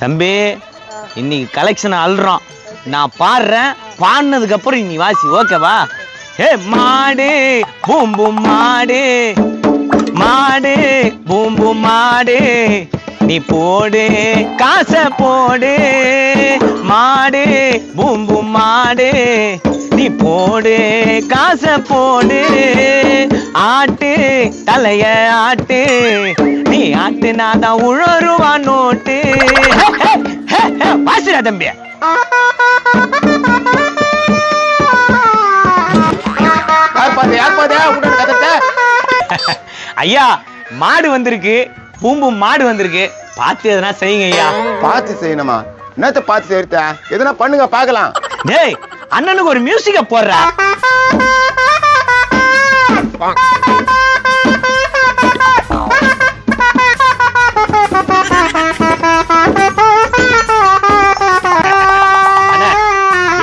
தம்பி இன்னைக்கு கலெக்ஷன் அல்றோம். நான் பாடுறேன், பாடினதுக்கு அப்புறம் நீ வாசி, ஓகேவா? ஏ மாடு பூம்பு மாடு, மாடு பூம்பு மாடு, நீ போடு காசை போடு, மாடு பூம்பு மாடு, நீ போடு காசை போடு, ஆட்டு தலைய ஆட்டு, நீ ஆட்டு நான் தான் உழருவா நோட்டு. வாசிடா தம்பி. ஐயா மாடு வந்திருக்கு, பூம்பு மாடு வந்திருக்கு, பார்த்து எதனா செய்யுங்க ஐயா. பார்த்து செய்யணுமா? என்னத்த பார்த்து செய்யறத? எதனா பண்ணுங்க பாக்கலாம். டேய் அண்ணனுக்கு ஒரு மியூசிக்க போடுற.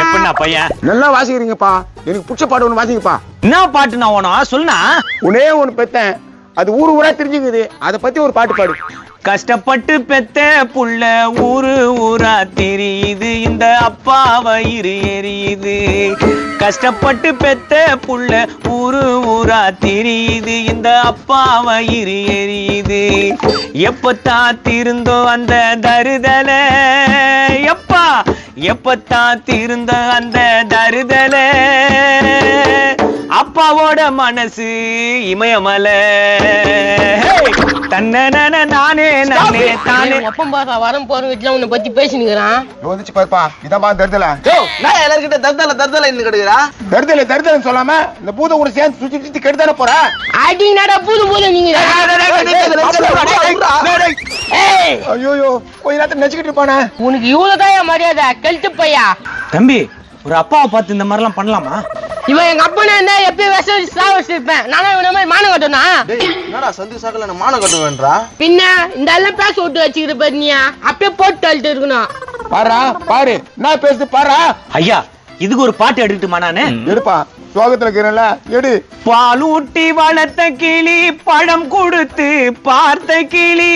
எப்படின்னா பையன் நல்லா வாசிக்கிறீங்கப்பா. எனக்கு பிடிச்ச பாட்டு ஒண்ணு வாசிங்கப்பா. என்ன பாட்டு நான் ஓனா சொல்லுனா? உனே ஒண்ணு பெத்தேன், அது ஊரு ஊரா தெரிஞ்சுக்குது, அதை பத்தி ஒரு பாட்டு பாடு. கஷ்டப்பட்டு பெத்த புள்ள ஊரு ஊரா தெரியுது, இந்த அப்பா வயிறு எரியுது. கஷ்டப்பட்டு பெத்த புள்ள ஊரு ஊரா தெரியுது, இந்த அப்பா வயிறு எரியுது. எப்பத்தான் திருந்தோ அந்த தருதல, எப்பா எப்பத்தான் திருந்த அந்த தருதல, அப்பாவோட மனசு இமயமல. தன்ன நானே நானே தானே. அப்பம் பாத்தா வரம் போற வீட்டுல உன்னை பத்தி பேசினுக்கிறான். வந்துச்சு பாப்பா, இதான்பா தருதல. நான் எல்லார்கிட்ட தருதல இன்னும் கெடுக்கிறா. தருதல தருதலன்னு சொல்லாம இந்த பூத கூட சேர்ந்து சுத்தி சுத்தி கெடுதானே போற. அடி நட பூது நீங்க. ஐயோ கொஞ்ச நேரத்துல நெச்சுக்கிட்டு இருப்பானே. உனக்கு இவ்வளவுதான் மரியாதை கெழுத்து பையா. தம்பி ஒரு அப்பாவை பார்த்து இந்த மாதிரிலாம் பண்ணலாமா? இவன் எங்க அப்பா இருந்தா எப்பயும் விஷம் சாவச்சிருப்பேன். நானும் இவன மாதிரி மானம் கட்டணா? என்னடா சந்தி சாக்கல நான் மானம் கட்டுவேன்றா? பின்ன இந்த எல்லாம் பேச விட்டு வச்சுக்கிற பண்ணியா அப்பயே போட்டு தள்ளிட்டு இருக்கணும். பாரா பாரு என்ன பேசுது பாரா. ஐயா இதுக்கு ஒரு பாட்டு எடுத்துட்டுமா? நானு எடுப்பா, சோகத்துல இருக்கிறேன்ல எடு. பால் ஊட்டி வளர்த்த கிளி, பழம் கொடுத்து பார்த்த கிளி,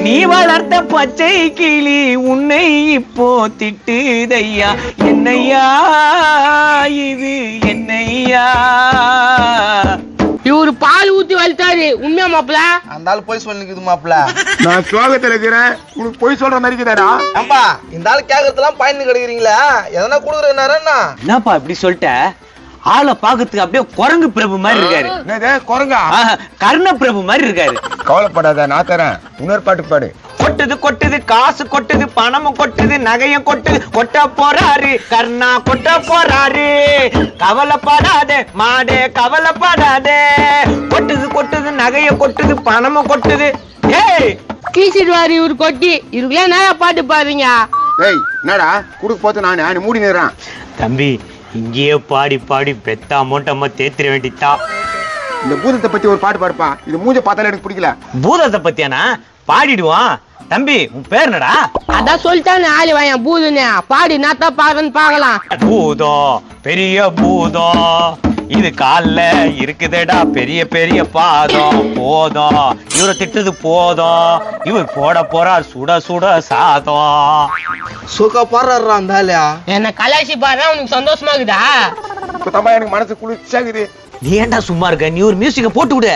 நீ வளர்த்த பச்சை கிளி உன்னை இப்போ திட்டுதையா. என்னையா இது என்னையா? இவரு பால் ஊத்தி வளர்த்தாரு உண்மையா மாப்பிள? அந்த ஆள் போய் சொல்லிக்குது மாப்பிள. நான் சோகத்துல இருக்கிறேன், உனக்கு போய் சொல்ற மாதிரி இருக்குதாடா? ஏம்பா இந்த ஆள் கேக்குறதெல்லாம் பயந்து கிடைக்கிறீங்களா? எதனா கொடுக்குறேன்னா என்னப்பா இப்படி சொல்லிட்ட? ஆளை பாக்கிறதுக்கு அப்படியே குரங்கு பிரபு மாதிரி இருக்காரு. என்னது குரங்கா? கர்ண பிரபு மாதிரி இருக்காரு. கவலைப்படாத, நான் தரேன். இன்னொரு பாட்டு பாடு. கொட்டுது கொட்டுது காசு கொட்டுது, பணமும் கொட்டுது, நகையும் கொட்டுது, கொட்ட போறாரு கர்ணா கொட்ட போறாரு. கவலைப்படாதே மாடே கவலைப்படாதே, கொட்டுது கொட்டுது நகைய கொட்டுது, பணமும் கொட்டுது. ஏய் கீசிடுவாரு இவரு கொட்டி. இதுக்குலாம் நேரா பாட்டு பாருங்க. ஏய் என்னடா குடுக்க போத்து நானு மூடி நிறான். தம்பி இங்கேயே பாடி பாடி பெத்தா மூட்டமா தேத்திர வேண்டித்தா. இந்த பூதத்தை பத்தி ஒரு பாட்டு பாடுப்பா. இது மூஞ்ச பார்த்தாலே எனக்கு பிடிக்கல. பூதத்தை பத்தியானா? பாடிடுவான். தம்பி உன் பேர் என்னடா? அதான் சொல்லிட்டானே ஆளு வாயன் பூதுன்னு. பாடி நாத்தா பாருன்னு பாக்கலாம். பூதம் பெரிய பூதம், இது கால்ல இருக்குதுடா பெரிய பெரிய பாதம். போதும் இவரை திட்டுது போதும், இவர் போட போறார் சுட சுட சாதம். சுக போடுறா அந்த ஆளா. என்ன கலாசி பாரு உனக்கு சந்தோஷமா இருக்குதா? இப்ப எனக்கு மனசு குளிர்ச்சியாகுது. நீ ஏன்டா சும்மா இருக்க? நீ ஒரு மியூசிக்க போட்டு விடு.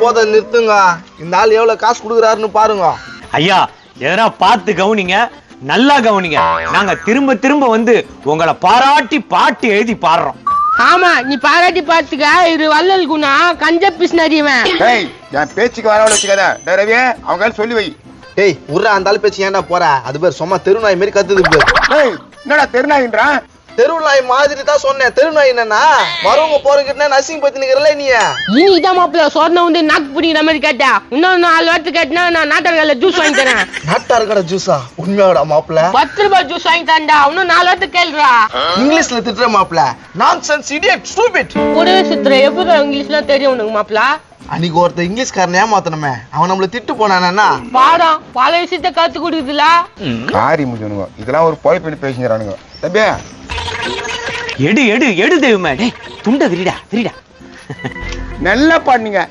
போத நிறுத்துங்க. இந்த ஆள் எவ்வளவு காசு கொடுக்குறாருன்னு பாருங்க. ஐயா எதனா பார்த்து கவனிங்க, நல்லா கவனிங்க. நாங்க திரும்ப திரும்ப வந்து உங்களை பாராட்டி பாட்டு எழுதி பாடுறோம். ஆமா நீ பாராட்டி பாத்துக்க. இது வள்ளல் குணா கஞ்ச பிஸ்னறிவன். ஏய் என் பேச்சுக்கு வரவழ வச்சுக்காத. ரவி அவங்க சொல்லி வை. ஏய் உர்ரா அந்த ஆள் பேச்சு ஏன்டா போற? அது பேர் சும்மா தெருநாய் மாதிரி கத்துது பேர். ஏய் என்னடா தெருநாயின்றான்? தெருநாய் மாதிரி தான் சொன்னேன். தெருநாய் என்னன்னா வரவங்க போறக்கிட்ட நசிங் பத்தி நிக்கிறல நீ. இனிதான் மாப்பிள்ள சொன்ன வந்து நாக்கு பிடிக்கிற மாதிரி கேட்டா. இன்னும் 4 வாரத்து கேட்டா நான் நாட்டார்கல்ல ஜூஸ் வாங்கி தரேன். நாட்டார்கடை ஜூஸா? உண்மையோட மாப்பிள்ள 10 ரூபாய் ஜூஸ் வாங்கி தரேன்டா. இன்னும் 4 வாரத்து கேள்றா. இங்கிலீஷ்ல திட்டுற மாப்பிள்ள. Nonsense idiot stupid. ஒரே சுத்துற எப்படி இங்கிலீஷ்லாம் தெரியும் உனக்கு மாப்பிள்ள? அன்னைக்கு ஒருத்தர் இங்கிலீஷ்காரன் ஏமாத்தணுமே அவன் நம்மள திட்டு போனானா பாடம் பல விஷயத்த கத்து கொடுக்குதுல. காரி முடிஞ்சவனுங்க இதெல்லாம் ஒரு பொழைப்பு பேசிக்கிறானுங்க. தம்பி எடு எடு எடு தெய்வமே. டேய் துண்ட விரிடா விரிடா. நல்லா பாடுனீங்க.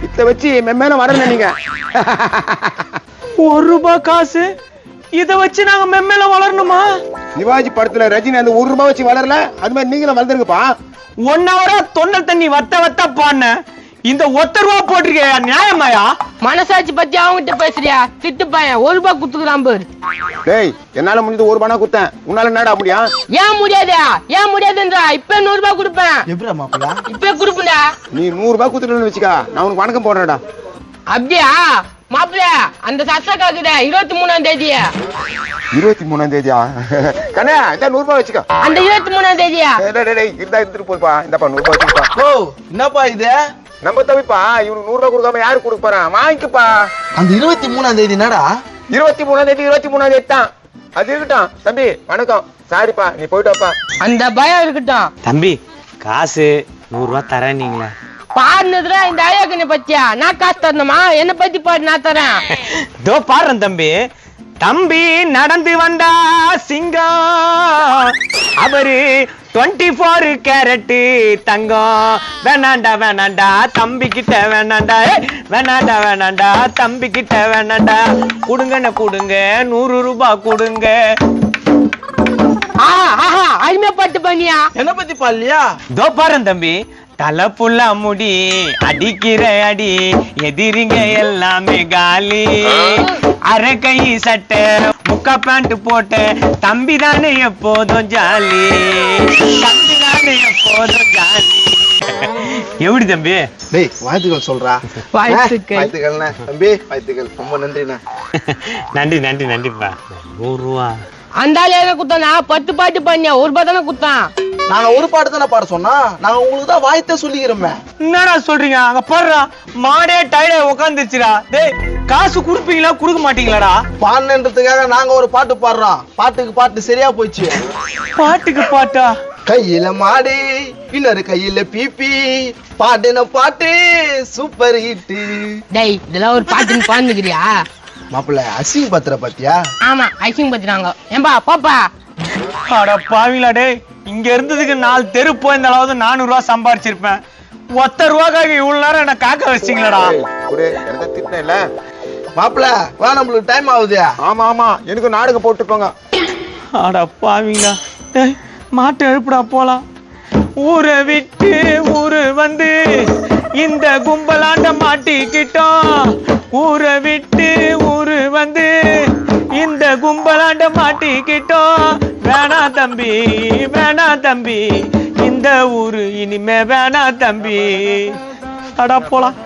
இத வச்சு மெம்மேல வரணும் நீங்க. 1 ரூபாய் காசு இத வச்சு நாங்க மெம்மேல வளரணுமா? சிவாஜி படத்துல ரஜினி அந்த 1 ரூபாய் வச்சு வளரல, அது மாதிரி நீங்களும் வளர்ந்துருங்கப்பா. 1 ஹவரா தொண்டல் தண்ணி வத்த வத்த பான இந்த 1 ரூபாய் போட்டிருக்கே நியாயமாயா? மனசாட்சி பத்தி அவங்கிட்ட பேசுறியா? திட்டு பையன் 1 ரூபாய் குடுத்துக்கிறான் பாரு. டேய் என்னால முடிஞ்சது 1 ரூபாய் குத்தேன், உன்னால என்னடா முடியும்? ஏன் முடியாதா? ஏன் முடியாதுன்றா? இப்ப 100 ரூபாய் கொடுப்பேன். எப்படிடா மாப்பிள்ள இப்ப கொடுப்பேன்டா. நீ 100 ரூபாய் குத்துட்டேன்னு வச்சுக்கா, நான் உனக்கு வணக்கம் போடுறேன்டா. அப்படியா மாப்பிள்ள? அந்த சத்தக்காக்குத 23ஆம் தேதி. 23ஆம் தேதியா? கண்ணா இந்த 100 ரூபாய் வச்சுக்கோ. அந்த 23ஆம் தேதியா? டேய் இருந்தா எடுத்துட்டு போப்பா. இந்தப்பா 100 ரூபாய் வச்சுப்பா. ஓ என்னப்பா இது? நம்ம தம்பிப்பா, இவனுக்கு 100 ரூபாய் கொடுக்காம யாரு கொடுக்க போறான்? வாங்கிக்கப்பா. அந்த 23ஆம் தேதி என்னடா? 23ஆம் தேதி 23ஆம் தேதி தான். அது இருக்கட்டும் தம்பி, வணக்கம். சாரிப்பா, நீ போயிட்டு வாப்பா. அந்த பயம் இருக்கட்டும். தம்பி காசு 100 ரூபாய் தரேன்னீங்களே. பாடுனதுல இந்த ஐயாக்கனை பத்தியா? நான் காசு தரணுமா? என்ன பத்தி பாடு, நான் தரேன். தோ பாடுறேன் தம்பி. தம்பி நடந்து வந்தா சிங்கம், அவரு 24 கேரட் தங்கம். வேணாண்டா வேணாண்டா தம்பி கிட்ட வேணாண்டா, வேணாண்டா வேணாண்டா தம்பி கிட்ட வேணாண்டா. கொடுங்கண்ண கொடுங்க 100 ரூபாய் கொடுங்க. அருமையா பாட்டு பண்ணியா? என்ன பத்தி பாடலையா? தோ பாருங்க தம்பி. தலை புள்ள முடி அடிக்கிற அடி, எதிரிங்க எல்லாமே காலி. அரை கை சட்டை முக்கா பேண்ட் போட்ட தம்பி தானே எப்போதும் ஜாலி, தம்பி தானே எப்போதும் ஜாலி. எப்படி தம்பி? டேய் வாழ்த்துக்கள் சொல்றா. வாழ்த்துக்கள். வாழ்த்துக்கள்ண்ணே தம்பி, வாழ்த்துக்கள். ரொம்ப நன்றிண்ணே. நன்றி நன்றி நன்றிப்பா. 100 ரூபா அந்த ஆளு என்ன குத்தானா? 10 பாட்டு பண்ணியா? 1 ரூபாய் தானே குத்தான். நாங்க ஒரு பாட்டு தானே பாட சொன்னா, நாங்க உங்களுக்கு தான் வாய்த்தே சொல்லிக்கிறோமே. என்னடா சொல்றீங்க? அங்க போடுறா மாடே டயர்டா உட்காந்துச்சுடா. டேய் காசு குடுப்பீங்களா கொடுக்க மாட்டீங்களாடா? பாடுன்றதுக்காக நாங்க ஒரு பாட்டு பாடுறோம். பாட்டுக்கு பாட்டு சரியா போச்சு. பாட்டுக்கு பாட்டா? கையில மாடு இன்னொரு கையில பிபி, பாட்டுன பாட்டு சூப்பர் ஹிட். டேய் இதெல்லாம் ஒரு பாட்டுன்னு பாடுனுக்கிறியா? மாப்பிள்ள அசிங்க பத்திர பாத்தியா? ஆமா ஐசிங் பத்திராங்க. ஏம்பா பாப்பா. அட பாவிங்களா டேய், இங்க இருந்ததுக்கு 4 தெரு போயிருந்தாலாவது 400 ரூபாய் சம்பாரிச்சிருப்பேன். 1 ரூபாய்க்காக இவ்வளவு நேரம் என்ன காக்க வச்சிங்களடா. எனக்கு திட்டம் இல்ல மாப்பிள்ள வா, நம்மளுக்கு டைம் ஆகுது. ஆமா ஆமா, எனக்கு நாடகம் போட்டு போங்க. அட பாவிங்களா டேய், மாட்டை எழுப்புடா போலாம். ஊரை விட்டு ஊரு வந்து இந்த கும்பலாண்ட மாட்டிக்கிட்டோம். ஊரை விட்டு ஊரு வந்து இந்த கும்பலாண்ட மாட்டிக்கிட்டோம். வேணா தம்பி வேணா தம்பி, இந்த ஊரு இனிமே வேணா தம்பி. அட போலாம்.